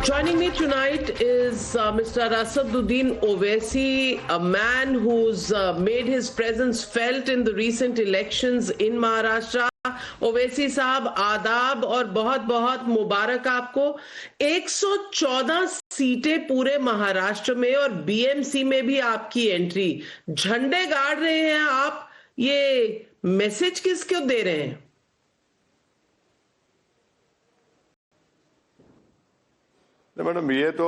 Joining me tonight is Mr. Asaduddin Owaisi, a man who's made his presence felt in the recent elections in Maharashtra. Owaisi साहब आदाब और बहुत बहुत मुबारक आपको। 114 सीटें पूरे महाराष्ट्र में और बीएमसी में भी आपकी एंट्री, झंडे गाड़ रहे हैं आप, ये मैसेज किसको दे रहे हैं? मैडम ये तो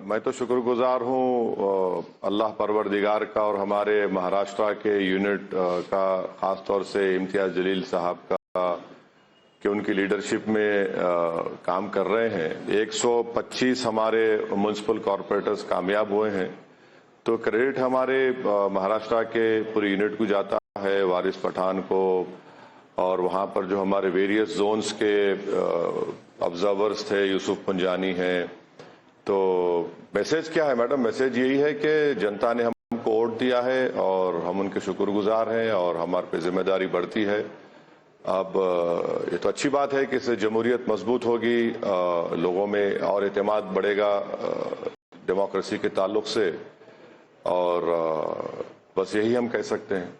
मैं तो शुक्रगुजार हूँ अल्लाह परवरदिगार का और हमारे महाराष्ट्र के यूनिट का, खास तौर से इम्तियाज जलील साहब का कि उनकी लीडरशिप में काम कर रहे हैं। 125 हमारे म्युनिसिपल कॉरपोरेटर्स कामयाब हुए हैं, तो क्रेडिट हमारे महाराष्ट्र के पूरी यूनिट को जाता है, वारिस पठान को, और वहाँ पर जो हमारे वेरियस जोन्स के ऑब्जर्वर्स थे, यूसुफ पुंजानी हैं। तो मैसेज क्या है मैडम? मैसेज यही है कि जनता ने हमको वोट दिया है और हम उनके शुक्रगुजार हैं और हमारे पे जिम्मेदारी बढ़ती है। अब ये तो अच्छी बात है कि इससे जमहूरियत मजबूत होगी, लोगों में और एतमाद बढ़ेगा डेमोक्रेसी के ताल्लुक से, और बस यही हम कह सकते हैं।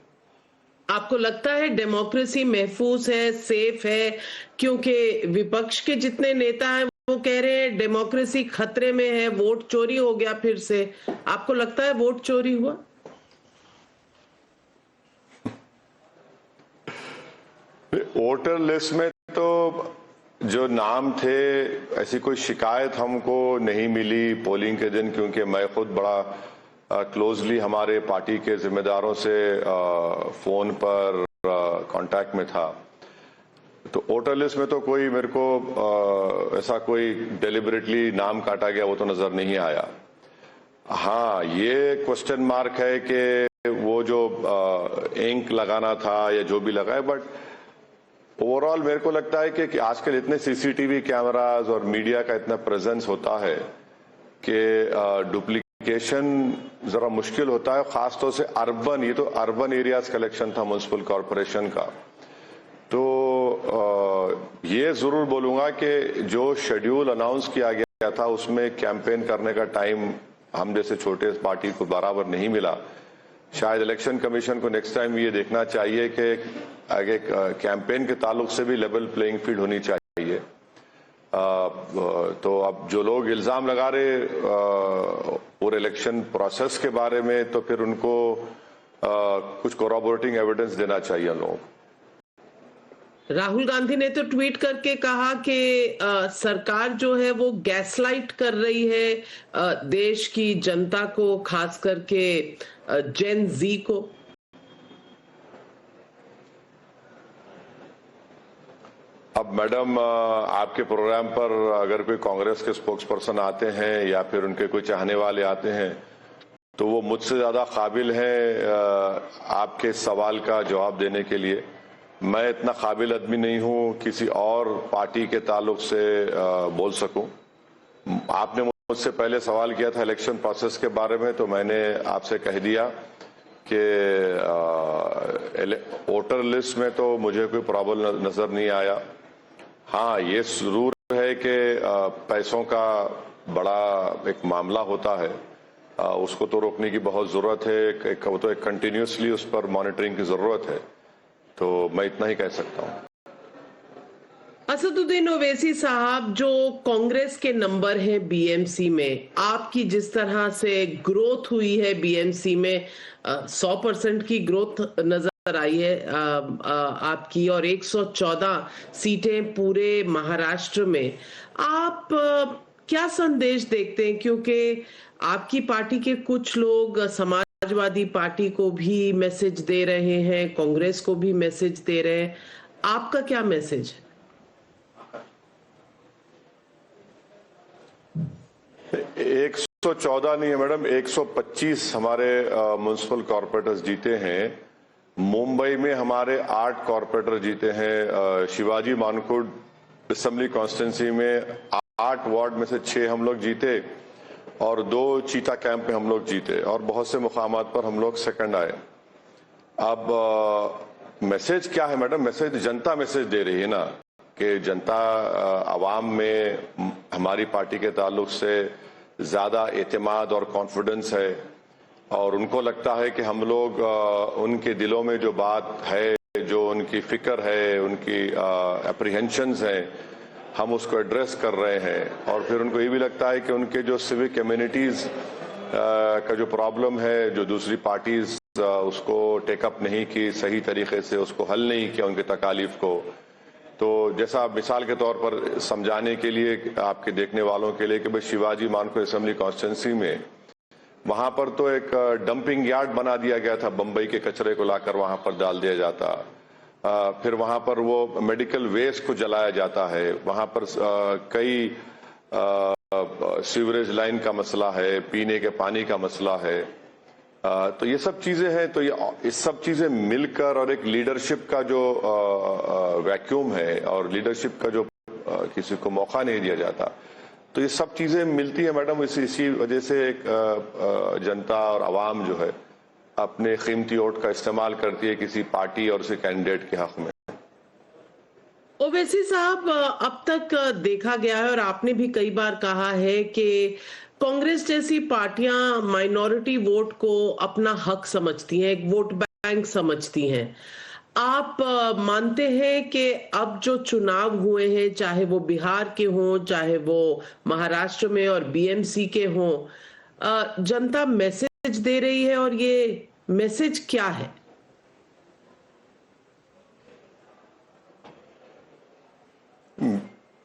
आपको लगता है डेमोक्रेसी महफूज है, सेफ है? क्योंकि विपक्ष के जितने नेता हैं वो कह रहे हैं डेमोक्रेसी खतरे में है, वोट चोरी हो गया फिर से। आपको लगता है वोट चोरी हुआ? वोटर लिस्ट में तो जो नाम थे, ऐसी कोई शिकायत हमको नहीं मिली पोलिंग के दिन, क्योंकि मैं खुद बड़ा क्लोजली हमारे पार्टी के जिम्मेदारों से फोन पर कांटेक्ट में था। तो वोटर लिस्ट में तो कोई मेरे को ऐसा कोई डेलिबरेटली नाम काटा गया वो तो नजर नहीं आया। हाँ, ये क्वेश्चन मार्क है कि वो जो इंक लगाना था या जो भी लगाए, बट ओवरऑल मेरे को लगता है कि आजकल इतने सीसीटीवी कैमरास और मीडिया का इतना प्रेजेंस होता है कि डुप्लीकेशन जरा मुश्किल होता है, खासतौर से अर्बन, ये तो अर्बन एरियाज कलेक्शन था म्युनिसिपल कॉरपोरेशन का। तो ये जरूर बोलूंगा कि जो शेड्यूल अनाउंस किया गया था उसमें कैंपेन करने का टाइम हम जैसे छोटे पार्टी को बराबर नहीं मिला। शायद इलेक्शन कमीशन को नेक्स्ट टाइम ये देखना चाहिए कि आगे कैंपेन के ताल्लुक से भी लेवल प्लेइंग फील्ड होनी चाहिए। तो अब जो लोग इल्जाम लगा रहे पूरे इलेक्शन प्रोसेस के बारे में, तो फिर उनको कुछ कोरॉबोरेटिंग एविडेंस देना चाहिए लोगों को। राहुल गांधी ने तो ट्वीट करके कहा कि सरकार जो है वो गैसलाइट कर रही है देश की जनता को, खास करके जेन जी को। अब मैडम, आपके प्रोग्राम पर अगर कोई कांग्रेस के स्पोक्स पर्सन आते हैं या फिर उनके कोई चाहने वाले आते हैं, तो वो मुझसे ज्यादा काबिल हैं आपके सवाल का जवाब देने के लिए। मैं इतना काबिल आदमी नहीं हूं किसी और पार्टी के ताल्लुक से बोल सकूं। आपने मुझसे पहले सवाल किया था इलेक्शन प्रोसेस के बारे में, तो मैंने आपसे कह दिया कि वोटर लिस्ट में तो मुझे कोई प्रॉब्लम नजर नहीं आया। हाँ, ये जरूर है कि पैसों का बड़ा एक मामला होता है, उसको तो रोकने की बहुत जरूरत है, वो तो एक कंटिन्यूसली उस पर मॉनिटरिंग की जरूरत है। तो मैं इतना ही कह सकता हूँ। असदुद्दीन ओवैसी साहब, जो कांग्रेस के नंबर हैं बीएमसी में, आपकी जिस तरह से ग्रोथ हुई है बीएमसी में, 100% की ग्रोथ नजर आई है आपकी, और 114 सीटें पूरे महाराष्ट्र में, आप क्या संदेश देखते हैं? क्योंकि आपकी पार्टी के कुछ लोग समाजवादी पार्टी को भी मैसेज दे रहे हैं, कांग्रेस को भी मैसेज दे रहे हैं, आपका क्या मैसेज है? 114 नहीं है मैडम, 125 हमारे म्युनिसिपल कॉरपोरेटर्स जीते हैं। मुंबई में हमारे 8 कॉरपोरेटर जीते हैं। शिवाजी मानकुड असेंबली कॉन्स्टिट्यूंसी में 8 वार्ड में से 6 हम लोग जीते और 2 चीता कैंप में हम लोग जीते, और बहुत से मुकामात पर हम लोग सेकंड आए। अब मैसेज क्या है मैडम? मैसेज जनता मैसेज दे रही है ना, कि जनता आवाम में हमारी पार्टी के ताल्लुक से ज़्यादा एतमाद और कॉन्फिडेंस है, और उनको लगता है कि हम लोग उनके दिलों में जो बात है, जो उनकी फिक्र है, उनकी अप्रीहेंशंस हैं, हम उसको एड्रेस कर रहे हैं। और फिर उनको ये भी लगता है कि उनके जो सिविक कम्युनिटीज़ का जो प्रॉब्लम है, जो दूसरी पार्टीज उसको टेकअप नहीं की सही तरीके से, उसको हल नहीं किया उनके तकालीफ को। तो जैसा मिसाल के तौर पर समझाने के लिए आपके देखने वालों के लिए कि भाई शिवाजी मानकोर असेंबली कॉन्स्टिट्यूंसी में वहां पर तो एक डंपिंग यार्ड बना दिया गया था, बंबई के कचरे को लाकर वहां पर डाल दिया जाता। फिर वहां पर वो मेडिकल वेस्ट को जलाया जाता है, वहां पर कई सीवरेज लाइन का मसला है, पीने के पानी का मसला है। तो ये सब चीजें हैं। तो ये सब चीजें मिलकर और एक लीडरशिप का जो वैक्यूम है और लीडरशिप का जो किसी को मौका नहीं दिया जाता, तो ये सब चीजें मिलती है मैडम। इसी वजह से एक जनता और आवाम जो है अपने कीमती वोट का इस्तेमाल करती है किसी पार्टी और उसी कैंडिडेट के हक में। ओवैसी साहब, अब तक देखा गया है और आपने भी कई बार कहा है कि कांग्रेस जैसी पार्टियां माइनॉरिटी वोट को अपना हक समझती हैं, एक वोट बैंक समझती हैं। आप मानते हैं कि अब जो चुनाव हुए हैं, चाहे वो बिहार के हों, चाहे वो महाराष्ट्र में और बीएमसी के हों, जनता मैसेज दे रही है, और ये मैसेज क्या है?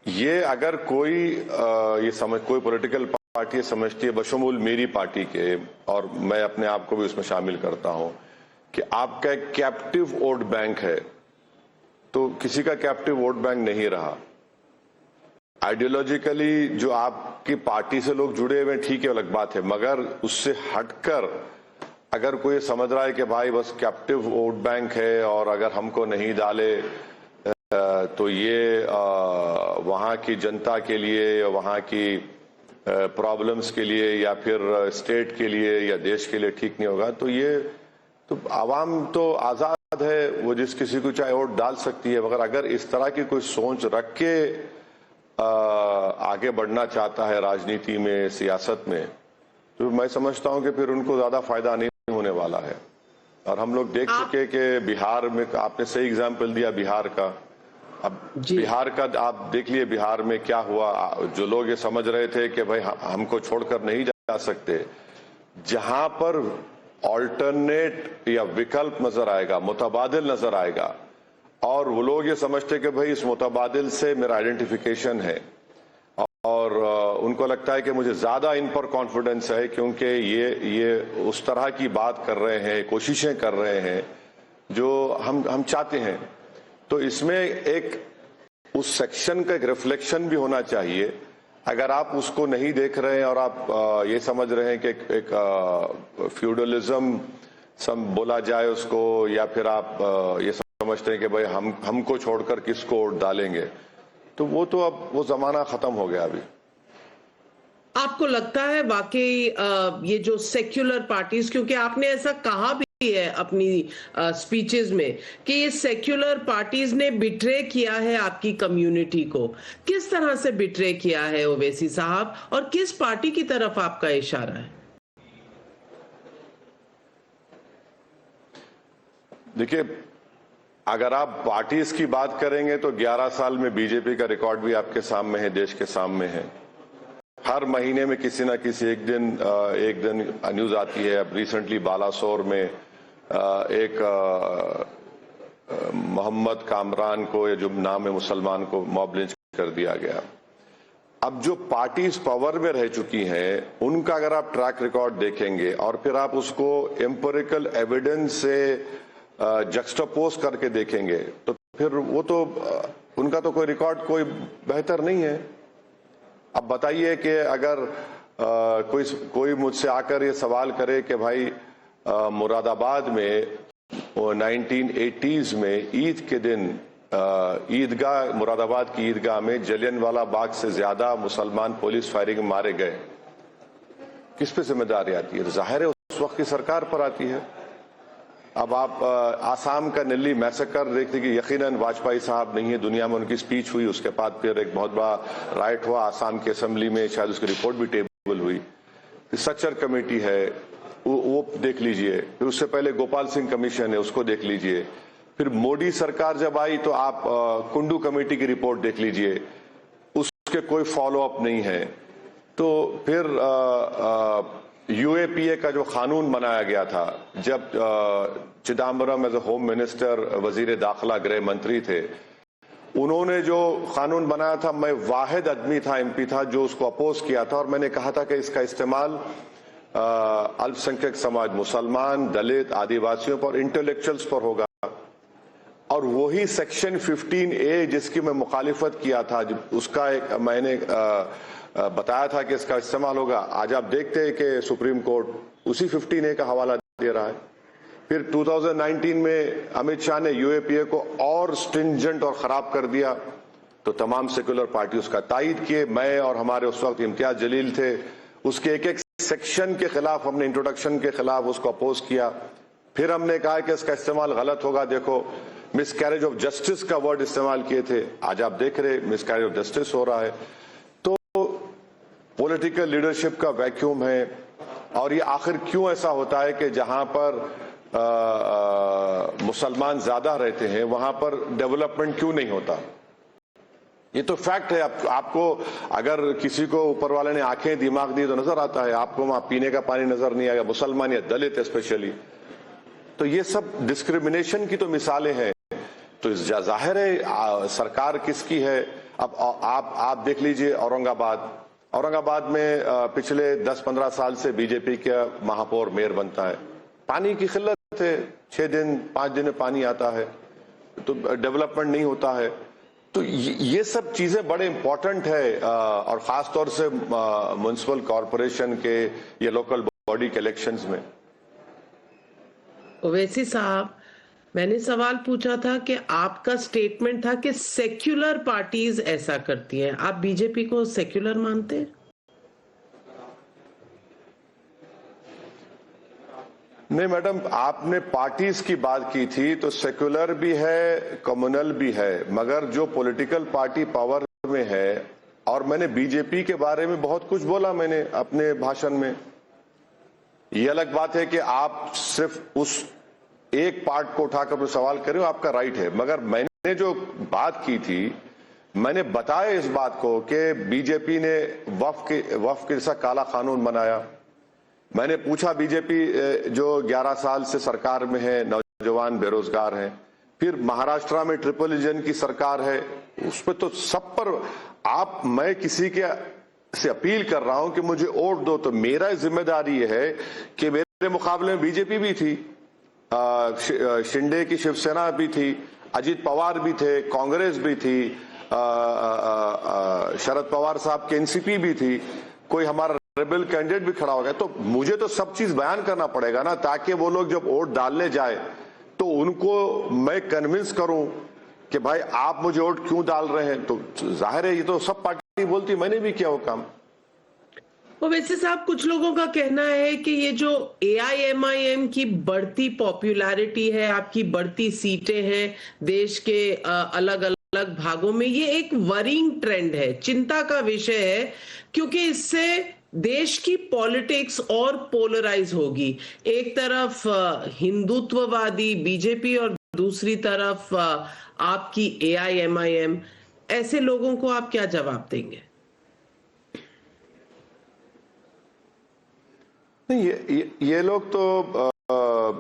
ये अगर कोई कोई पॉलिटिकल पार्टी समझती है, बशमूल मेरी पार्टी के, और मैं अपने आप को भी उसमें शामिल करता हूं, कि आपका एक कैप्टिव वोट बैंक है, तो किसी का कैप्टिव वोट बैंक नहीं रहा। आइडियोलॉजिकली जो आपकी पार्टी से लोग जुड़े हुए, ठीक है, अलग बात है, मगर उससे हटकर अगर कोई समझ रहा है कि भाई बस कैप्टिव वोट बैंक है और अगर हमको नहीं डाले तो ये वहाँ की जनता के लिए, वहाँ की प्रॉब्लम्स के लिए, या फिर स्टेट के लिए या देश के लिए ठीक नहीं होगा, तो ये तो आवाम तो आज़ाद है, वो जिस किसी को चाहे वोट डाल सकती है। मगर अगर इस तरह की कोई सोच रख के आगे बढ़ना चाहता है राजनीति में, सियासत में, तो मैं समझता हूं कि फिर उनको ज़्यादा फायदा नहीं होने वाला है। और हम लोग देख चुके कि बिहार में, आपने सही एग्जाम्पल दिया बिहार का। अब बिहार का आप देख लिए, बिहार में क्या हुआ। जो लोग ये समझ रहे थे कि भाई हमको छोड़कर नहीं जा सकते, जहां पर ऑल्टरनेट या विकल्प नजर आएगा, मुतबादिल नजर आएगा, और वो लोग ये समझते कि भाई इस मुतबादिल से मेरा आइडेंटिफिकेशन है, और उनको लगता है कि मुझे ज्यादा इन पर कॉन्फिडेंस है क्योंकि ये उस तरह की बात कर रहे हैं, कोशिशें कर रहे हैं जो हम चाहते हैं। तो इसमें एक उस सेक्शन का एक रिफ्लेक्शन भी होना चाहिए। अगर आप उसको नहीं देख रहे हैं और आप ये समझ रहे हैं कि एक फ्यूडलिज्म बोला जाए उसको, या फिर आप ये समझते हैं कि भाई हमको छोड़कर किसको वोट डालेंगे, तो अब वो जमाना खत्म हो गया। अभी आपको लगता है वाकई ये जो सेक्युलर पार्टीज, क्योंकि आपने ऐसा कहा भी है अपनी स्पीचेस में कि ये सेक्युलर पार्टीज ने बिट्रे किया है आपकी कम्युनिटी को, किस तरह से बिट्रे किया है ओवैसी साहब, और किस पार्टी की तरफ आपका इशारा है? देखिए, अगर आप पार्टीज की बात करेंगे तो 11 साल में बीजेपी का रिकॉर्ड भी आपके सामने है, देश के सामने है। हर महीने में किसी ना किसी एक दिन न्यूज आती है। अब रिसेंटली बालासोर में एक मोहम्मद कामरान को, या जो नाम है मुसलमान को, मॉब लिंच कर दिया गया। अब जो पार्टीज पावर में रह चुकी हैं, उनका अगर आप ट्रैक रिकॉर्ड देखेंगे और फिर आप उसको एम्पिरिकल एविडेंस से जक्सटापोज करके देखेंगे, तो फिर वो तो उनका तो कोई रिकॉर्ड कोई बेहतर नहीं है। अब बताइए कि अगर कोई मुझसे आकर ये सवाल करे कि भाई मुरादाबाद में 1980s में ईद के दिन ईदगाह, मुरादाबाद की ईदगाह में जलियांवाला बाग से ज्यादा मुसलमान पुलिस फायरिंग में मारे गए, किस पे जिम्मेदारी आती है? जाहिर है उस वक्त की सरकार पर आती है। अब आप आसाम का दिल्ली मैसेकर देखते कि यकीनन वाजपेयी साहब नहीं है दुनिया में, उनकी स्पीच हुई, उसके बाद फिर एक बहुत बड़ा राइट हुआ आसाम की असेंबली में, शायद उसकी रिपोर्ट भी टेबल हुई। सच्चर कमेटी है वो देख लीजिए, फिर उससे पहले गोपाल सिंह कमीशन है उसको देख लीजिए, फिर मोदी सरकार जब आई तो आप कुंडू कमेटी की रिपोर्ट देख लीजिए, उसके कोई फॉलो अप नहीं है। तो फिर यूएपीए का जो कानून बनाया गया था जब Chidambaram as a home minister, वजीर दाखिला, गृह मंत्री थे, उन्होंने जो कानून बनाया था, मैं वाहिद आदमी था, एमपी था जो उसको अपोज किया था, और मैंने कहा था कि इसका इस्तेमाल अल्पसंख्यक समाज, मुसलमान, दलित, आदिवासियों पर, इंटेलेक्चुअल्स पर होगा। और वही सेक्शन 15A जिसकी मैं मुखालिफत किया था, उसका एक मैंने बताया था कि इसका इस्तेमाल होगा। आज आप देखते हैं कि सुप्रीम कोर्ट उसी 15A का हवाला दे रहा है। फिर 2019 में अमित शाह ने यूएपीए को और स्ट्रिंजेंट और खराब कर दिया, तो तमाम सेक्युलर पार्टी उसका तायद किए। मैं और हमारे उस वक्त इम्तियाज जलील थे, उसके एक एक सेक्शन के खिलाफ हमने, इंट्रोडक्शन के खिलाफ उसको अपोज किया। फिर हमने कहा कि इसका इस्तेमाल गलत होगा। देखो, मिसकैरेज ऑफ जस्टिस का वर्ड इस्तेमाल किए थे, आज आप देख रहे मिसकैरेज ऑफ जस्टिस हो रहा है। तो पॉलिटिकल लीडरशिप का वैक्यूम है। और ये आखिर क्यों ऐसा होता है कि जहां पर मुसलमान ज्यादा रहते हैं वहां पर डेवलपमेंट क्यों नहीं होता? ये तो फैक्ट है। आपको अगर किसी को ऊपर वाले ने आंखें दिमाग दी तो नजर आता है, आपको वहां पीने का पानी नजर नहीं आएगा, मुसलमान या दलित स्पेशली। तो ये सब डिस्क्रिमिनेशन की तो मिसालें हैं। तो जाहिर है सरकार किसकी है। अब आप देख लीजिए औरंगाबाद में पिछले 10-15 साल से बीजेपी का महापौर मेयर बनता है। पानी की किल्लत है, 6 दिन 5 दिन में पानी आता है, तो डेवलपमेंट नहीं होता है। तो ये सब चीजें बड़े इंपॉर्टेंट है, और खास तौर से म्युनिसिपल कॉरपोरेशन के या लोकल बॉडी के इलेक्शंस में। ओवैसी साहब, मैंने सवाल पूछा था कि आपका स्टेटमेंट था कि सेक्युलर पार्टीज ऐसा करती हैं, आप बीजेपी को सेक्युलर मानते हैं? नहीं मैडम, आपने पार्टीज की बात की थी, तो सेक्युलर भी है, कम्युनल भी है, मगर जो पॉलिटिकल पार्टी पावर में है, और मैंने बीजेपी के बारे में बहुत कुछ बोला मैंने अपने भाषण में। ये अलग बात है कि आप सिर्फ उस एक पार्ट को उठाकर सवाल करें, आपका राइट है, मगर मैंने जो बात की थी, मैंने बताया इस बात को कि बीजेपी ने वक्फ के जैसा काला कानून बनाया। मैंने पूछा, बीजेपी जो 11 साल से सरकार में है, नौजवान बेरोजगार हैं, फिर महाराष्ट्र में ट्रिपल इंजन की सरकार है, उस पर तो सब पर मैं किसी के से अपील कर रहा हूं कि मुझे वोट दो, तो मेरा जिम्मेदारी यह है कि मेरे मुकाबले में बीजेपी भी थी, शिंदे की शिवसेना भी थी, अजीत पवार भी थे, कांग्रेस भी थी, शरद पवार साहब के एनसीपी भी थी, कोई हमारा रेबल कैंडिडेट भी खड़ा हो गया। तो मुझे तो सब चीज बयान करना पड़ेगा ना, ताकि वो लोग जब वोट डालने जाए तो उनको मैं कन्विंस करूं कि भाई आप मुझे वोट क्यों डाल रहे हैं। तो जाहिर है ये तो सब पार्टी बोलती, मैंने भी किया वो काम। वैसे साहब, कुछ लोगों का कहना है कि ये जो AIMIM की बढ़ती पॉपुलैरिटी है, आपकी बढ़ती सीटें हैं देश के अलग अलग भागों में, ये एक वरिंग ट्रेंड है, चिंता का विषय है, क्योंकि इससे देश की पॉलिटिक्स और पोलराइज होगी। एक तरफ हिंदुत्ववादी बीजेपी और दूसरी तरफ आपकी AIMIM। ऐसे लोगों को आप क्या जवाब देंगे? नहीं, ये लोग तो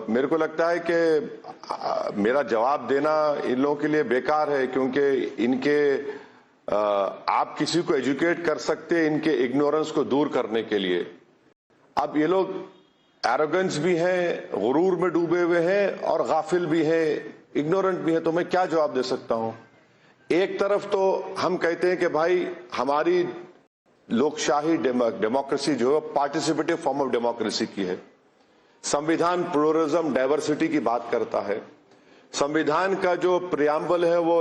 मेरे को लगता है कि मेरा जवाब देना इन लोगों के लिए बेकार है, क्योंकि इनके आप किसी को एजुकेट कर सकते हैं इनके इग्नोरेंस को दूर करने के लिए। अब ये लोग एरोगेंस भी हैं, गुरूर में डूबे हुए हैं, और गाफिल भी हैं, इग्नोरेंट भी हैं। तो मैं क्या जवाब दे सकता हूं? एक तरफ तो हम कहते हैं कि भाई हमारी लोकशाही डेमोक्रेसी जो है पार्टिसिपेटिव फॉर्म ऑफ डेमोक्रेसी की है। संविधान प्लुरलिज्म डाइवर्सिटी की बात करता है। संविधान का जो प्रियम्बल है वो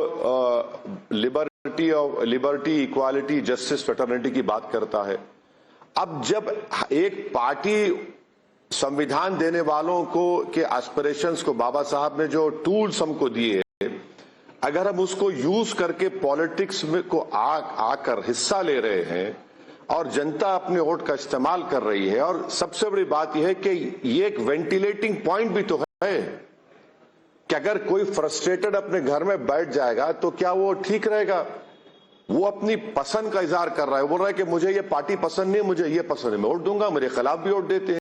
लिबर्टी, इक्वालिटी, जस्टिस, फ्रेटर्निटी की बात करता है। अब जब एक पार्टी संविधान देने वालों को के एस्पिरेशंस को, बाबा साहब ने जो टूल्स हमको दिए, अगर हम उसको यूज करके पॉलिटिक्स में को आकर हिस्सा ले रहे हैं और जनता अपने वोट का इस्तेमाल कर रही है, और सबसे बड़ी बात यह है कि ये एक वेंटिलेटिंग पॉइंट भी तो है कि अगर कोई फ्रस्ट्रेटेड अपने घर में बैठ जाएगा तो क्या वो ठीक रहेगा? वो अपनी पसंद का इजहार कर रहा है, बोल रहा है कि मुझे ये पार्टी पसंद नहीं, मुझे ये पसंद है, मैं वोट दूंगा, मेरे खिलाफ भी वोट देते हैं।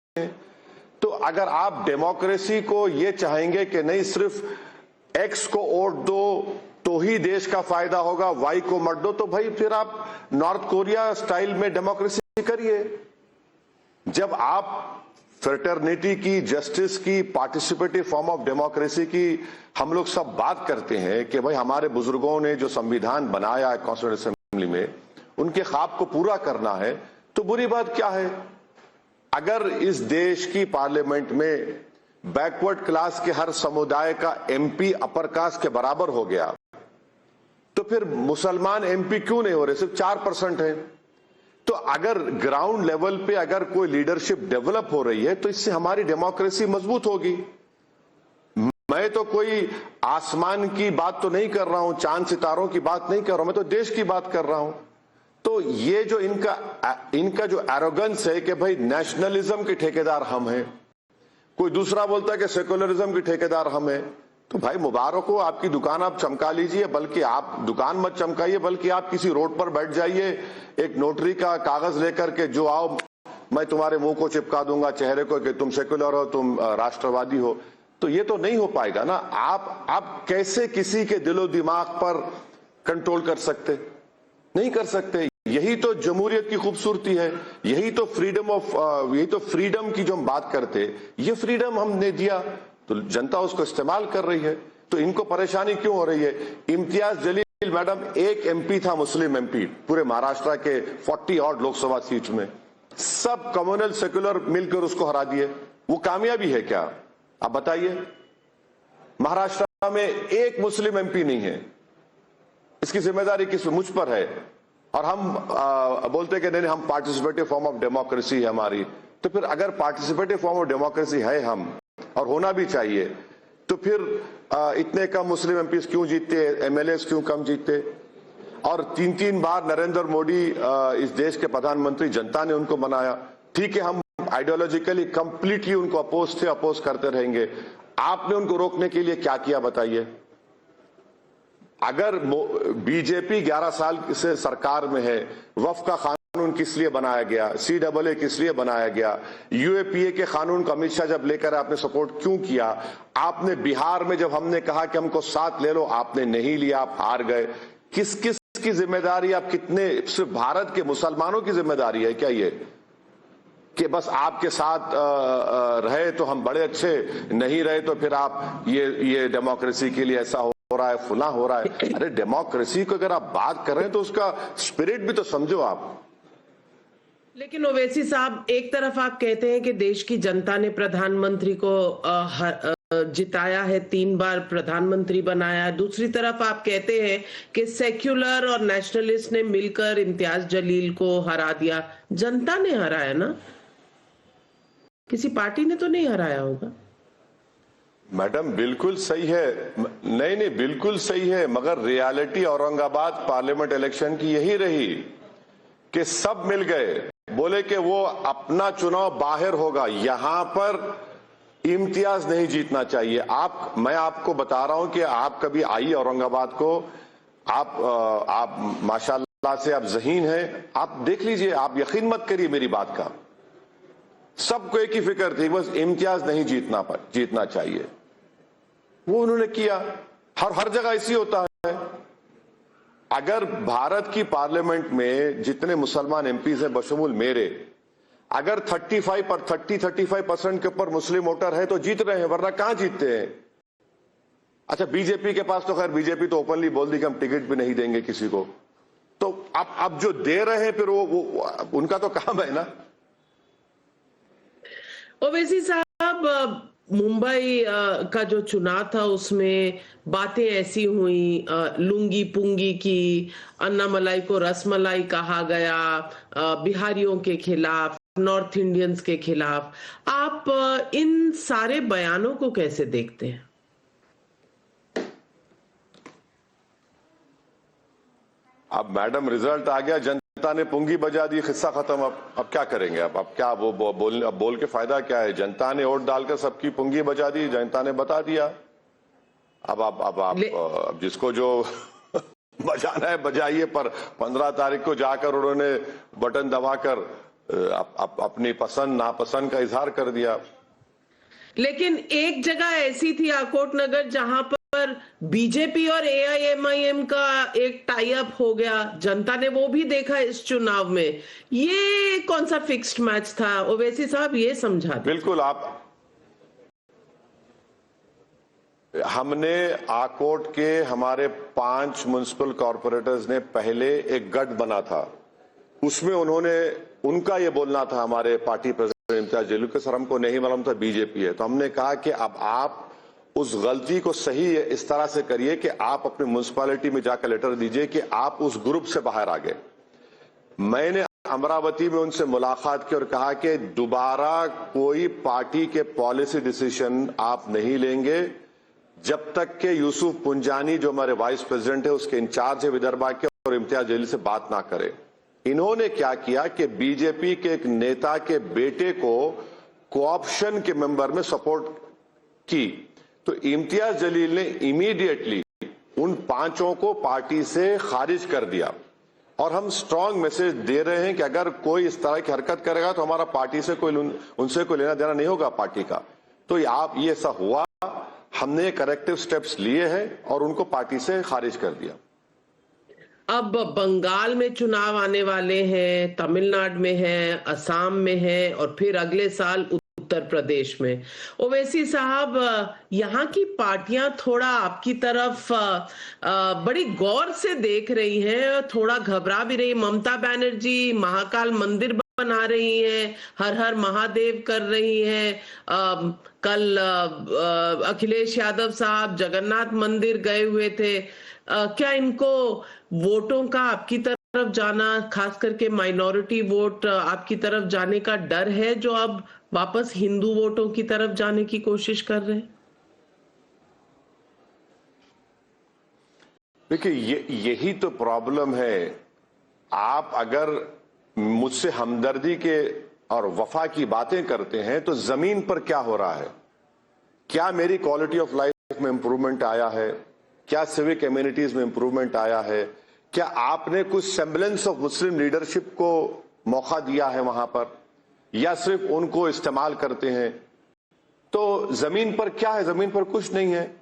तो अगर आप डेमोक्रेसी को ये चाहेंगे कि नहीं सिर्फ एक्स को वोट दो तो ही देश का फायदा होगा, वाई को मत दो, तो भाई फिर आप नॉर्थ कोरिया स्टाइल में डेमोक्रेसी करिए। जब आप फ्रेटर्निटी की, जस्टिस की, पार्टिसिपेटिव फॉर्म ऑफ डेमोक्रेसी की हम लोग सब बात करते हैं कि भाई हमारे बुजुर्गों ने जो संविधान बनाया है कॉन्स्टिट्यूशन असेंबली में, उनके ख्वाब को पूरा करना है, तो बुरी बात क्या है? अगर इस देश की पार्लियामेंट में बैकवर्ड क्लास के हर समुदाय का एमपी अपर कास्ट के बराबर हो गया, तो फिर मुसलमान एमपी क्यों नहीं हो रहे? सिर्फ 4% है। तो अगर ग्राउंड लेवल पे अगर कोई लीडरशिप डेवलप हो रही है तो इससे हमारी डेमोक्रेसी मजबूत होगी। मैं तो कोई आसमान की बात तो नहीं कर रहा हूं, चांद सितारों की बात नहीं कर रहा हूं, मैं तो देश की बात कर रहा हूं। तो ये जो इनका जो एरोगेंस है कि भाई नेशनलिज्म के ठेकेदार हम हैं, कोई दूसरा बोलता है कि सेकुलरिज्म के ठेकेदार हम हैं, तो भाई मुबारक हो, आपकी दुकान आप चमका लीजिए, बल्कि आप दुकान मत चमकाइए, बल्कि आप किसी रोड पर बैठ जाइए एक नोटरी का कागज लेकर के, जो आओ मैं तुम्हारे मुंह को चिपका दूंगा चेहरे को कि तुम सेकुलर हो, तुम राष्ट्रवादी हो। तो ये तो नहीं हो पाएगा ना। आप कैसे किसी के दिलो दिमाग पर कंट्रोल कर सकते? नहीं कर सकते। यही तो जमहूरियत की खूबसूरती है, यही तो फ्रीडम की जो हम बात करते, ये फ्रीडम हमने दिया तो जनता उसको इस्तेमाल कर रही है। तो इनको परेशानी क्यों हो रही है? इम्तियाज जलील मैडम एक एमपी था, मुस्लिम एमपी, पूरे महाराष्ट्र के 40 ऑड लोकसभा सीट में, सब कम्युनल सेक्युलर मिलकर उसको हरा दिए। वो कामयाबी है क्या? आप बताइए। महाराष्ट्र में एक मुस्लिम एमपी नहीं है, इसकी जिम्मेदारी किस मुझ पर है। और हम बोलते कि नहीं हम पार्टिसिपेटिव फॉर्म ऑफ डेमोक्रेसी है हमारी। तो फिर अगर पार्टिसिपेटिव फॉर्म ऑफ डेमोक्रेसी है हम, और होना भी चाहिए, तो फिर इतने कम मुस्लिम एमपीज क्यों जीतते, एमएलएस क्यों कम जीतते? और 3-3 बार नरेंद्र मोदी इस देश के प्रधानमंत्री, जनता ने उनको बनाया। ठीक है, हम आइडियोलॉजिकली कंप्लीटली उनको अपोज थे, अपोज करते रहेंगे। आपने उनको रोकने के लिए क्या किया बताइए? अगर बीजेपी 11 साल से सरकार में है, वक्फ का कानून किस लिए बनाया गया, CAA किस लिए बनाया गया, UAPA के कानून को अमित शाह जब लेकर आपने सपोर्ट क्यों किया? आपने बिहार में जब हमने कहा कि हमको साथ ले लो, आपने नहीं लिया, आप हार गए। किस किस की जिम्मेदारी? आप कितने, सिर्फ भारत के मुसलमानों की जिम्मेदारी है क्या ये कि बस आपके साथ रहे तो हम बड़े अच्छे, नहीं रहे तो फिर आप ये डेमोक्रेसी के लिए ऐसा हो रहा है, फुला हो रहा है? अरे डेमोक्रेसी को अगर आप बात कर रहे हैं तो उसका स्पिरिट भी तो समझो आप। लेकिन ओवैसी साहब, एक तरफ आप कहते हैं कि देश की जनता ने प्रधानमंत्री को जिताया है, 3 बार प्रधानमंत्री बनाया है। दूसरी तरफ आप कहते हैं कि सेक्युलर और नेशनलिस्ट ने मिलकर इम्तियाज जलील को हरा दिया। जनता ने हराया ना, किसी पार्टी ने तो नहीं हराया होगा। मैडम बिल्कुल सही है, नहीं बिल्कुल सही है, मगर रियलिटी औरंगाबाद पार्लियामेंट इलेक्शन की यही रही कि सब मिल गए, बोले कि वो अपना चुनाव बाहर होगा, यहां पर इम्तियाज नहीं जीतना चाहिए। मैं आपको बता रहा हूं कि आप कभी आइए औरंगाबाद को, आप माशाल्लाह से आप ज़हीन हैं, आप देख लीजिए, आप यकीन मत करिए मेरी बात का। सबको एक ही फिक्र थी, बस इम्तियाज नहीं जीतना चाहिए। वो उन्होंने किया। हर जगह ऐसी होता है। अगर भारत की पार्लियामेंट में जितने मुसलमान एमपीज हैं बशमूल मेरे, अगर 30-35% के ऊपर मुस्लिम वोटर है तो जीत रहे हैं, वरना कहां जीतते हैं? अच्छा, बीजेपी के पास तो खैर बीजेपी तो ओपनली बोल दी कि हम टिकट भी नहीं देंगे किसी को। तो अब जो दे रहे हैं फिर वो उनका तो काम है ना। ओवैसी साहब, मुंबई का जो चुनाव था उसमें बातें ऐसी हुई, लुंगी पुंगी की, अन्ना मलाई को रसमलाई कहा गया, बिहारियों के खिलाफ नॉर्थ इंडियंस के खिलाफ। आप इन सारे बयानों को कैसे देखते हैं? अब मैडम रिजल्ट आ गया, जनता ने पुंगी बजा दी, किस्सा खत्म। अब क्या करेंगे? अब क्या वो बोल के फायदा क्या है? जनता ने वोट डालकर सबकी पुंगी बजा दी, जनता ने बता दिया। अब जिसको जो बजाना है बजाइए, पर 15 तारीख को जाकर उन्होंने बटन दबाकर अपनी पसंद नापसंद का इजहार कर दिया। लेकिन एक जगह ऐसी थी आकोट नगर जहां पर बीजेपी और एआईएमआईएम का एक टाई अप हो गया, जनता ने वो भी देखा इस चुनाव में। ये कौन सा फिक्स्ड मैच था? ओवैसी साहब ये समझा दीजिए। बिल्कुल, हमने आकोट के हमारे 5 म्युनिसिपल कॉर्पोरेटर्स ने पहले एक गठ बना था, उसमें उनका ये बोलना था, हमारे पार्टी प्रेसिडेंट इम्तियाज जलील के, सर हमको नहीं मालूम था बीजेपी है। तो हमने कहा कि अब आप उस गलती को सही इस तरह से करिए कि आप अपनी म्युनिसिपैलिटी में जाकर लेटर दीजिए कि आप उस ग्रुप से बाहर आ गए। मैंने अमरावती में उनसे मुलाकात की और कहा कि दोबारा कोई पार्टी के पॉलिसी डिसीजन आप नहीं लेंगे जब तक के यूसुफ पुंजानी जो हमारे वाइस प्रेसिडेंट है, उसके इंचार्ज है विदर्भा के, और इम्तियाज जलील से बात ना करें। इन्होंने क्या किया कि बीजेपी के एक नेता के बेटे को कोऑप्शन के मेंबर में सपोर्ट की, तो इम्तियाज जलील ने इमीडिएटली उन 5 को पार्टी से खारिज कर दिया। और हम स्ट्रांग मैसेज दे रहे हैं कि अगर कोई इस तरह की हरकत करेगा तो हमारा पार्टी से उनसे कोई लेना देना नहीं होगा पार्टी का। तो ये ऐसा हुआ, हमने करेक्टिव स्टेप्स लिए हैं और उनको पार्टी से खारिज कर दिया। अब बंगाल में चुनाव आने वाले हैं, तमिलनाडु में है, असम में है और फिर अगले साल उत्तर प्रदेश में। ओवैसी साहब, यहाँ की पार्टियां थोड़ा आपकी तरफ बड़ी गौर से देख रही हैं, थोड़ा घबरा भी रही। ममता बनर्जी महाकाल मंदिर बना रही हैं, हर हर महादेव कर रही हैं। कल अखिलेश यादव साहब जगन्नाथ मंदिर गए हुए थे। क्या इनको वोटों का आपकी तरफ जाना, खास करके माइनॉरिटी वोट आपकी तरफ जाने का डर है, जो अब वापस हिंदू वोटों की तरफ जाने की कोशिश कर रहे हैं? देखिए, यही तो प्रॉब्लम है। आप अगर मुझसे हमदर्दी के और वफा की बातें करते हैं तो जमीन पर क्या हो रहा है? क्या मेरी क्वालिटी ऑफ लाइफ में इंप्रूवमेंट आया है? क्या सिविक कम्युनिटीज में इंप्रूवमेंट आया है? क्या आपने कुछ सेम्बलेंस ऑफ मुस्लिम लीडरशिप को मौका दिया है वहां पर, या सिर्फ उनको इस्तेमाल करते हैं? तो जमीन पर क्या है? जमीन पर कुछ नहीं है।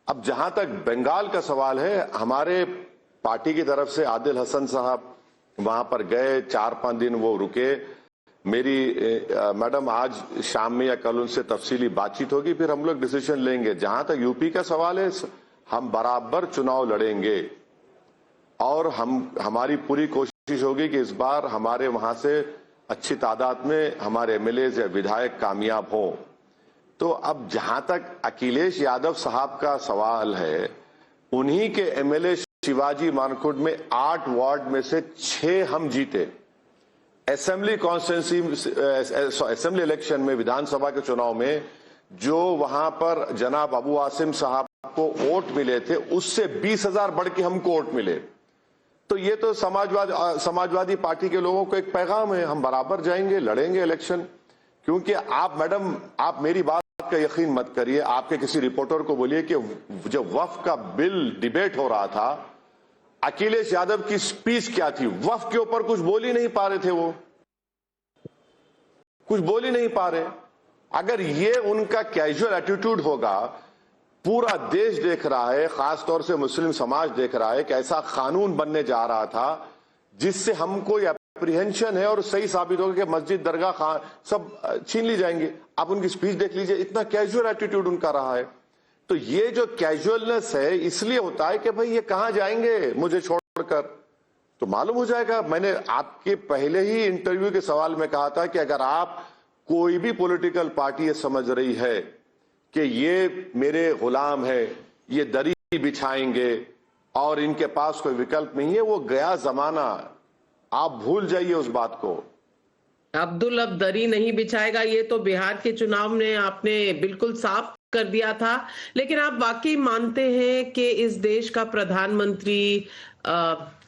अब जहां तक बंगाल का सवाल है, हमारे पार्टी की तरफ से आदिल हसन साहब वहां पर गए, 4-5 दिन वो रुके। मेरी मैडम आज शाम में या कल उनसे तफसीली बातचीत होगी, फिर हम लोग डिसीजन लेंगे। जहां तक यूपी का सवाल है, हम बराबर चुनाव लड़ेंगे और हमारी पूरी कोशिश होगी कि इस बार हमारे वहां से अच्छी तादाद में हमारे एमएलए या विधायक कामयाब हों। तो अब जहां तक अखिलेश यादव साहब का सवाल है, उन्हीं के एमएलए शिवाजी मानकुंड में 8 वार्ड में से 6 हम जीते। असेंबली कॉन्स्टिट्यूंसी, असेंबली इलेक्शन में, विधानसभा के चुनाव में जो वहां पर जनाब अबू आसिम साहब को वोट मिले थे, उससे 20,000 बढ़ के हमको वोट मिले। तो ये तो समाजवादी पार्टी के लोगों को एक पैगाम है, हम बराबर जाएंगे, लड़ेंगे इलेक्शन। क्योंकि आप मैडम, आप मेरी बात का यकीन मत करिए, आपके किसी रिपोर्टर को बोलिए कि जब वक्फ का बिल डिबेट हो रहा था, अखिलेश यादव की स्पीच क्या थी? वक्फ के ऊपर कुछ बोल ही नहीं पा रहे थे, वो कुछ बोल ही नहीं पा रहे। अगर ये उनका कैजुअल एटीट्यूड होगा, पूरा देश देख रहा है, खासतौर से मुस्लिम समाज देख रहा है कि ऐसा कानून बनने जा रहा था जिससे हमको अप्रीहेंशन है और सही साबित होगा कि मस्जिद, दरगाह, खान सब छीन ली जाएंगे। आप उनकी स्पीच देख लीजिए, इतना कैजुअल एटीट्यूड उनका रहा है। तो ये जो कैजुअलनेस है, इसलिए होता है कि भाई ये कहां जाएंगे मुझे छोड़कर, तो मालूम हो जाएगा। मैंने आपके पहले ही इंटरव्यू के सवाल में कहा था कि अगर आप कोई भी पॉलिटिकल पार्टी ये समझ रही है कि ये मेरे गुलाम है, ये दरी बिछाएंगे और इनके पास कोई विकल्प नहीं है, वो गया जमाना, आप भूल जाइए उस बात को। अब्दुल अब दरी नहीं बिछाएगा, ये तो बिहार के चुनाव में आपने बिल्कुल साफ कर दिया था। लेकिन आप वाकई मानते हैं कि इस देश का प्रधानमंत्री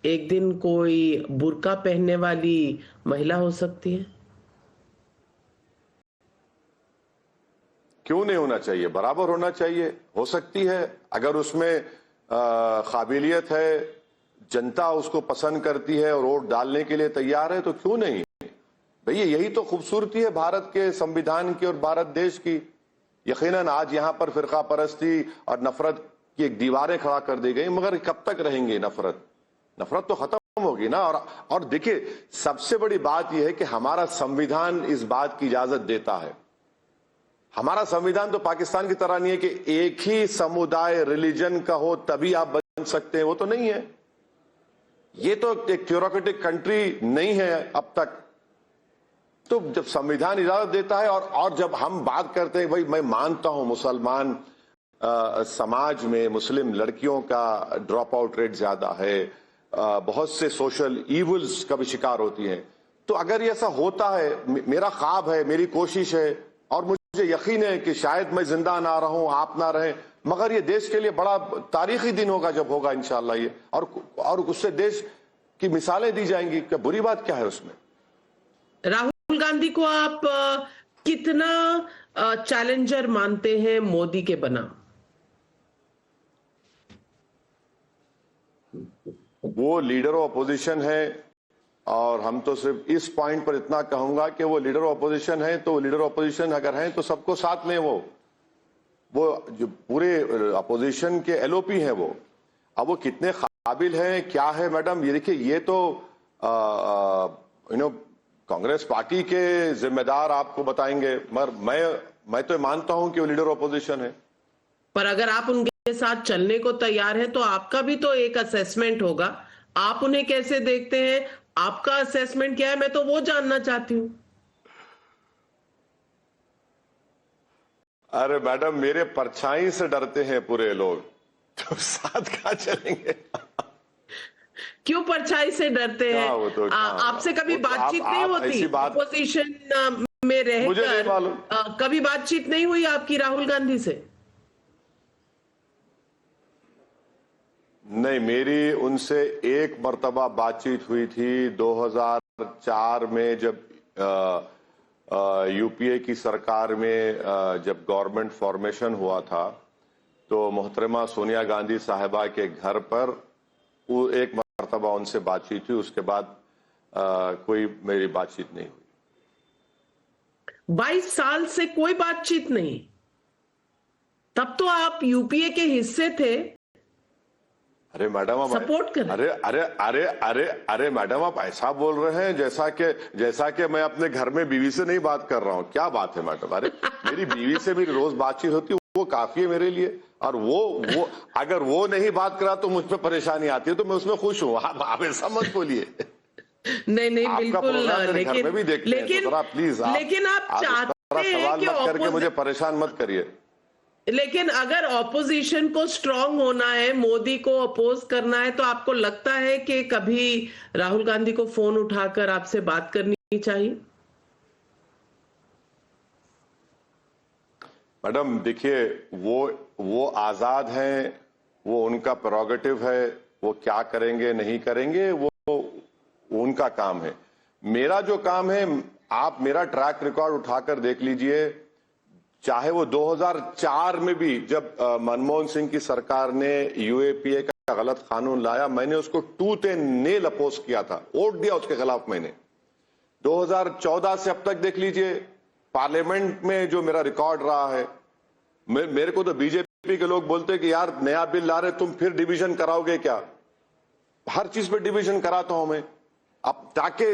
एक दिन कोई बुर्का पहनने वाली महिला हो सकती है? क्यों नहीं होना चाहिए? बराबर होना चाहिए। हो सकती है, अगर उसमें काबिलियत है, जनता उसको पसंद करती है और वोट डालने के लिए तैयार है, तो क्यों नहीं? भैया यही तो खूबसूरती है भारत के संविधान की और भारत देश की। यकीनन आज यहां पर फिरका परस्ती और नफरत की एक दीवारें खड़ा कर दी गई, मगर कब तक रहेंगी नफरत? नफरत तो खत्म होगी ना। और देखिए, सबसे बड़ी बात यह है कि हमारा संविधान इस बात की इजाजत देता है। हमारा संविधान तो पाकिस्तान की तरह नहीं है कि एक ही समुदाय रिलीजन का हो तभी आप बन सकते हैं, वो तो नहीं है। ये तो एक थ्योरेटिक कंट्री नहीं है अब तक। तो जब संविधान इजाजत देता है और जब हम बात करते हैं, भाई मैं मानता हूं मुसलमान समाज में मुस्लिम लड़कियों का ड्रॉप आउट रेट ज्यादा है, बहुत से सोशल इवल्स का भी शिकार होती हैं। तो अगर ये ऐसा होता है, मेरा ख्वाब है, मेरी कोशिश है और मुझे यकीन है कि शायद मैं जिंदा ना रहूं, आप ना रहें, मगर ये देश के लिए बड़ा तारीखी दिन होगा जब होगा इंशाल्लाह ये, और उससे देश की मिसालें दी जाएंगी। क्या बुरी बात क्या है उसमें? राहुल गांधी को आप कितना चैलेंजर मानते हैं मोदी के बनाम? वो लीडर ऑफ अपोजिशन है और हम तो सिर्फ इस पॉइंट पर इतना कहूंगा कि वो लीडर ऑफ अपोजिशन है, तो लीडर ऑफ अपोजिशन अगर हैं तो सबको साथ लें। वो जो पूरे अपोजिशन के एलओपी हैं वो, अब वो कितने काबिल हैं क्या है मैडम, ये देखिए, ये तो कांग्रेस पार्टी के जिम्मेदार आपको बताएंगे, मगर मैं तो मानता हूं कि वो लीडर ऑफ अपोजिशन है। पर अगर आप उनके साथ चलने को तैयार हैं तो आपका भी तो एक असेसमेंट होगा। आप उन्हें कैसे देखते हैं? आपका असेसमेंट क्या है? मैं तो वो जानना चाहती हूँ। अरे मैडम, मेरे परछाई से डरते हैं पूरे लोग, तो साथ कहां चलेंगे? क्यों परछाई से डरते हैं? वो तो आपसे कभी वो तो बातचीत नहीं होती? ऐसी बात अपोजिशन में मुझे नहीं रहकर मालूम। कभी बातचीत नहीं हुई आपकी राहुल गांधी से? नहीं, मेरी उनसे एक मर्तबा बातचीत हुई थी 2004 में, जब यूपीए की सरकार में जब गवर्नमेंट फॉर्मेशन हुआ था, तो मोहतरमा सोनिया गांधी साहिबा के घर पर वो एक मर्तबा उनसे बातचीत हुई। उसके बाद कोई मेरी बातचीत नहीं हुई। 22 साल से कोई बातचीत नहीं? तब तो आप यूपीए के हिस्से थे। अरे मैडम, आप सपोर्ट कर अरे अरे अरे अरे अरे मैडम, आप ऐसा बोल रहे हैं जैसा कि मैं अपने घर में बीवी से नहीं बात कर रहा हूं। क्या बात है मैडम? अरे मेरी बीवी से मेरी रोज बातचीत होती है, वो काफी है मेरे लिए। और वो अगर वो नहीं बात करा तो मुझ पर परेशानी आती है, तो मैं उसमें खुश हूँ। आप ऐसा मत बोलिए। नहीं नहीं, आपका बिल्कुल। प्रोग्राम मेरे घर में भी देखते हैं, तो लेकिन जरा प्लीज लेकिन आप चाहते हैं सवाल कि मत करके मुझे परेशान मत करिए। लेकिन अगर ऑपोजिशन को स्ट्रांग होना है, मोदी को अपोज करना है, तो आपको लगता है कि कभी राहुल गांधी को फोन उठाकर आपसे बात करनी चाहिए? मैडम देखिए, वो आजाद हैं, वो उनका प्रेरोगेटिव है, वो क्या करेंगे नहीं करेंगे वो उनका काम है। मेरा जो काम है, आप मेरा ट्रैक रिकॉर्ड उठाकर देख लीजिए। चाहे वो 2004 में भी जब मनमोहन सिंह की सरकार ने यूएपीए का गलत कानून लाया, मैंने उसको टूथ एंड नेल अपोज किया था, वोट दिया उसके खिलाफ मैंने। 2014 से अब तक देख लीजिए, पार्लियामेंट में जो मेरा रिकॉर्ड रहा है, मेरे को तो बीजेपी के लोग बोलते कि यार नया बिल ला रहे, तुम फिर डिवीजन कराओगे क्या? हर चीज पे डिवीजन कराता हूं मैं, अब ताकि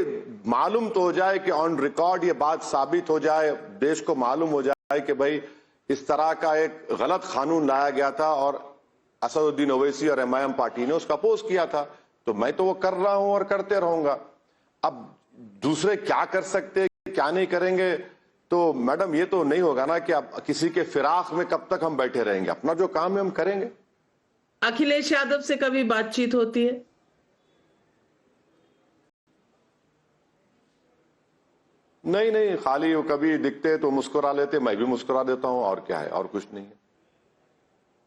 मालूम तो हो जाए कि ऑन रिकॉर्ड ये बात साबित हो जाए, देश को मालूम हो जाए कि भाई इस तरह का एक गलत कानून लाया गया था और असदुद्दीन ओवैसी और एमआईएम पार्टी ने उसका अपोज किया था। तो मैं तो वो कर रहा हूं और करते रहूंगा। अब दूसरे क्या कर सकते, क्या नहीं करेंगे, तो मैडम ये तो नहीं होगा ना कि अब किसी के फिराक में कब तक हम बैठे रहेंगे। अपना जो काम है हम करेंगे। अखिलेश यादव से कभी बातचीत होती है? नहीं नहीं, खाली वो कभी दिखते तो मुस्कुरा लेते, मैं भी मुस्कुरा देता हूं, और क्या है, और कुछ नहीं है।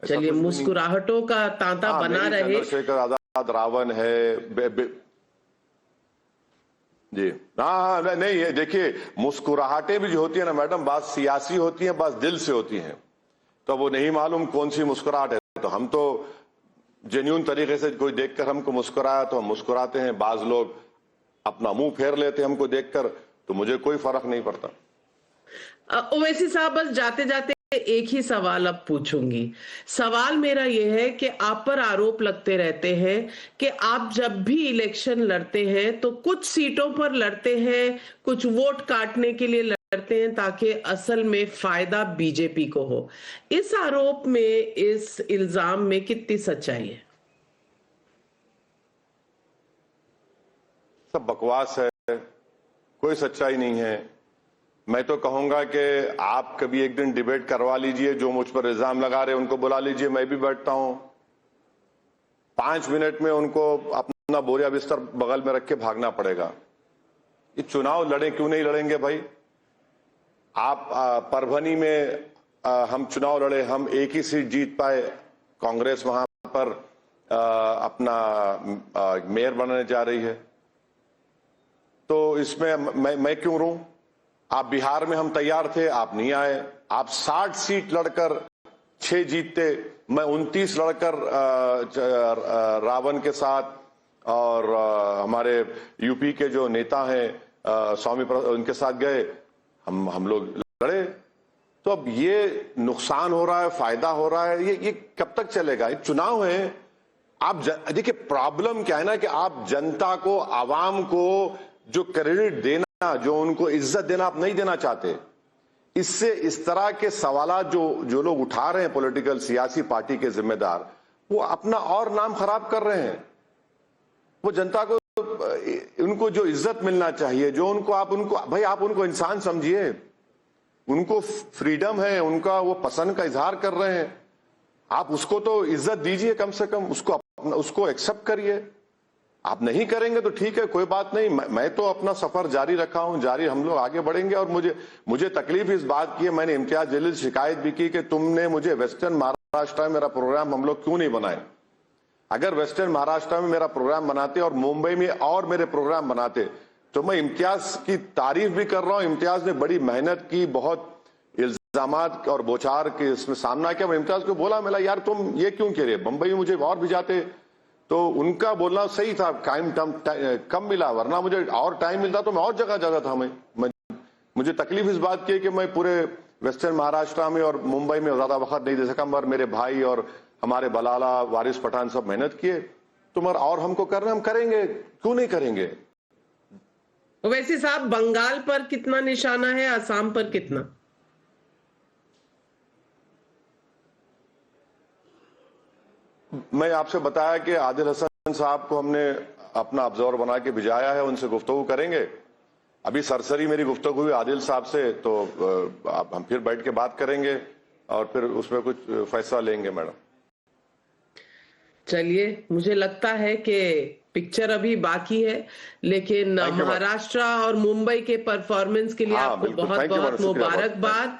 ऐसा चलिए, कुछ भी नहीं। मुस्कुराहटों का तांता हाँ, बना मेरी रहे। चंद्रशेखर आजाद रावण है जी। हाँ हाँ, नहीं ये देखिए, मुस्कुराहटें भी जो होती है ना मैडम, बात सियासी होती है, बात दिल से होती है। तो वो नहीं मालूम कौन सी मुस्कुराहट है, तो हम तो जेन्युइन तरीके से कोई देखकर हमको मुस्कुराया तो हम मुस्कुराते हैं। बाज लोग अपना मुंह फेर लेते हैं हमको देखकर, तो मुझे कोई फर्क नहीं पड़ता। ओवैसी साहब, बस जाते जाते एक ही सवाल अब पूछूंगी। सवाल मेरा यह है कि आप पर आरोप लगते रहते हैं कि आप जब भी इलेक्शन लड़ते हैं तो कुछ सीटों पर लड़ते हैं, कुछ वोट काटने के लिए लड़ते हैं ताकि असल में फायदा बीजेपी को हो। इस आरोप में, इस इल्जाम में कितनी सच्चाई है? सब बकवास है, कोई सच्चाई नहीं है। मैं तो कहूंगा कि आप कभी एक दिन डिबेट करवा लीजिए, जो मुझ पर इल्जाम लगा रहे उनको बुला लीजिए, मैं भी बैठता हूं। 5 मिनट में उनको अपना बोरिया बिस्तर बगल में रख के भागना पड़ेगा। ये चुनाव लड़े क्यों नहीं लड़ेंगे भाई? आप परभनी में हम चुनाव लड़े, हम एक ही सीट जीत पाए। कांग्रेस वहां पर अपना मेयर बनने जा रही है, तो इसमें मैं क्यों रू? आप बिहार में हम तैयार थे, आप नहीं आए। आप 60 सीट लड़कर 6 जीतते, मैं 29 लड़कर रावण के साथ और हमारे यूपी के जो नेता हैं स्वामी उनके साथ गए, हम लोग लड़े। तो अब ये नुकसान हो रहा है, फायदा हो रहा है, ये कब तक चलेगा? ये चुनाव है। आप देखिए, प्रॉब्लम क्या है ना कि आप जनता को, आवाम को जो क्रेडिट देना, जो उनको इज्जत देना आप नहीं देना चाहते। इससे इस तरह के सवाल जो लोग उठा रहे हैं, पॉलिटिकल सियासी पार्टी के जिम्मेदार, वो अपना और नाम खराब कर रहे हैं। वो जनता को, उनको जो इज्जत मिलना चाहिए, जो भाई आप उनको इंसान समझिए, उनको फ्रीडम है, उनका वो पसंद का इजहार कर रहे हैं, आप उसको तो इज्जत दीजिए, कम से कम उसको एक्सेप्ट करिए। आप नहीं करेंगे तो ठीक है, कोई बात नहीं। मैं तो अपना सफर जारी रखा हूं, जारी हम लोग आगे बढ़ेंगे। और मुझे तकलीफ इस बात की है, मैंने इम्तियाज जलील से शिकायत भी की कि तुमने मुझे वेस्टर्न महाराष्ट्र में मेरा प्रोग्राम हम लोग क्यों नहीं बनाए। अगर वेस्टर्न महाराष्ट्र में मेरा प्रोग्राम बनाते और मुंबई में और मेरे प्रोग्राम बनाते, तो मैं इम्तियाज की तारीफ भी कर रहा हूं। इम्तियाज ने बड़ी मेहनत की, बहुत इल्जामात और बोचार के इसमें सामना किया। मैं इम्तियाज को बोला, मिला यार तुम ये क्यों कह रहे? बंबई में मुझे और भी जाते, तो उनका बोलना सही था, कम मिला, वरना मुझे और टाइम मिलता तो मैं और जगह जाता था। मुझे तकलीफ इस बात की है कि मैं पूरे वेस्टर्न महाराष्ट्र में और मुंबई में ज्यादा वक्त नहीं दे सका, मगर मेरे भाई और हमारे बलाला, वारिस पठान सब मेहनत किए, तो मगर और हमको करना, हम करेंगे, क्यों नहीं करेंगे? वैसे साहब, बंगाल पर कितना निशाना है, असम पर कितना? मैं आपसे बताया कि आदिल हसन साहब को हमने अपना ऑब्जर्वर बना के भिजाया है, उनसे गुफ्तगू करेंगे। अभी सरसरी मेरी गुफ्तगू हुई आदिल साहब से, तो हम फिर बैठ के बात करेंगे और फिर उसमें कुछ फैसला लेंगे मैडम। चलिए, मुझे लगता है कि पिक्चर अभी बाकी है, लेकिन महाराष्ट्र और मुंबई के परफॉर्मेंस के लिए आपको बहुत बहुत मुबारकबाद।